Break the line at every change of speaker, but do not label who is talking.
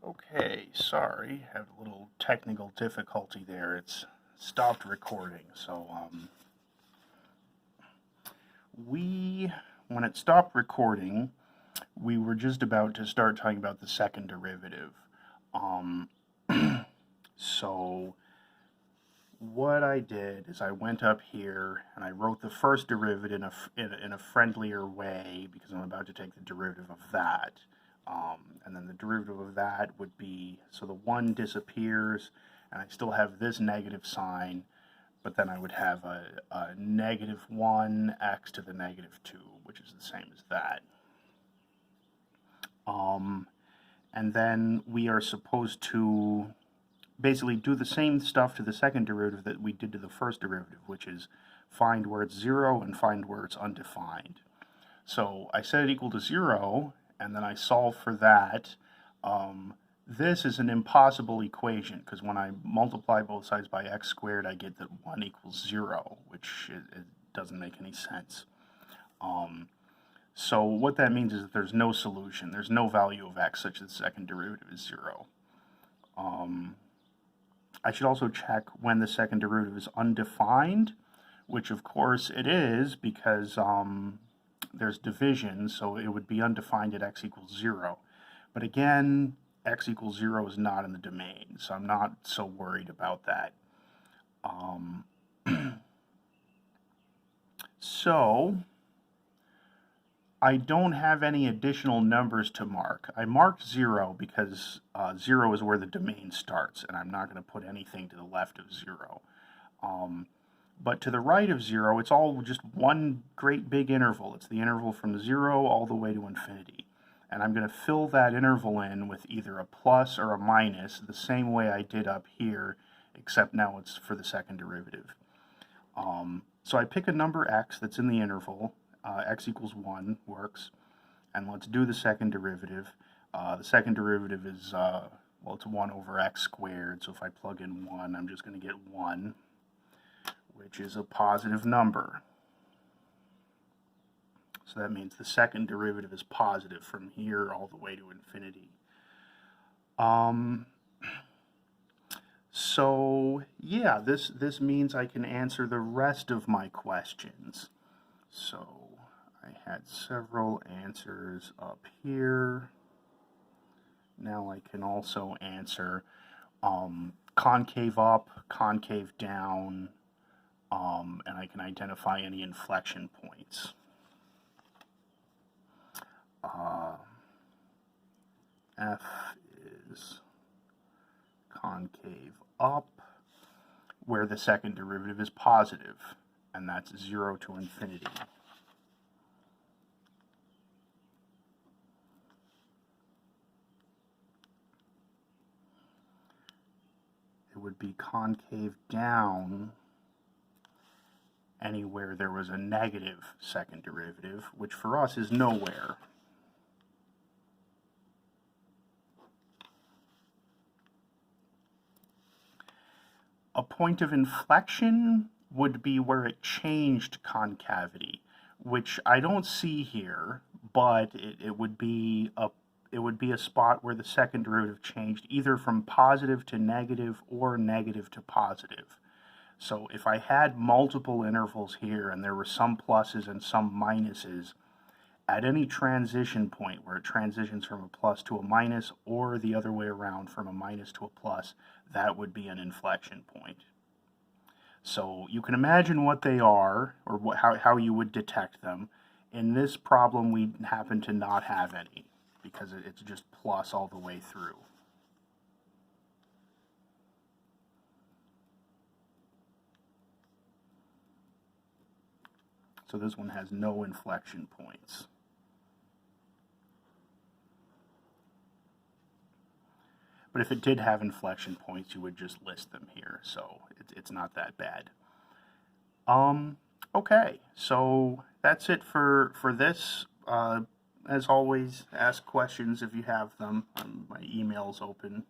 Okay, sorry, have a little technical difficulty there. It's stopped recording. So, when it stopped recording, we were just about to start talking about the second derivative. Um, so what I did is I went up here and I wrote the first derivative in a friendlier way because I'm about to take the derivative of that. And then the derivative of that would be, so the 1 disappears, and I still have this negative sign, but then I would have a negative 1x to the negative 2, which is the same as that. And then we are supposed to basically do the same stuff to the second derivative that we did to the first derivative, which is find where it's 0 and find where it's undefined. So I set it equal to 0, and then I solve for that. This is an impossible equation, because when I multiply both sides by x squared, I get that 1 equals 0, which it doesn't make any sense. So what that means is that there's no solution. There's no value of x such that the second derivative is 0. I should also check when the second derivative is undefined, which of course it is, because there's division, so it would be undefined at x equals 0. But again, x equals 0 is not in the domain, so I'm not so worried about that. So I don't have any additional numbers to mark. I marked 0 because 0 is where the domain starts, and I'm not going to put anything to the left of 0. But to the right of 0, it's all just one great big interval. It's the interval from 0 all the way to infinity. And I'm going to fill that interval in with either a plus or a minus, the same way I did up here, except now it's for the second derivative. So I pick a number x that's in the interval. X equals 1 works. And let's do the second derivative. The second derivative is, well, it's 1 over x squared. So if I plug in 1, I'm just going to get 1, which is a positive number. So that means the second derivative is positive from here all the way to infinity. So yeah, this means I can answer the rest of my questions. So I had several answers up here. Now I can also answer concave up, concave down, and I can identify any inflection points. F is concave up, where the second derivative is positive, and that's 0 to infinity. It would be concave down anywhere there was a negative second derivative, which for us is nowhere. A point of inflection would be where it changed concavity, which I don't see here, but it would be a spot where the second derivative changed either from positive to negative or negative to positive. So if I had multiple intervals here and there were some pluses and some minuses, at any transition point where it transitions from a plus to a minus or the other way around from a minus to a plus, that would be an inflection point. So you can imagine what they are, or how you would detect them. In this problem, we happen to not have any, because it's just plus all the way through. So this one has no inflection points. But if it did have inflection points, you would just list them here, so it's not that bad. Okay, so that's it for this. As always, ask questions if you have them. My email's open.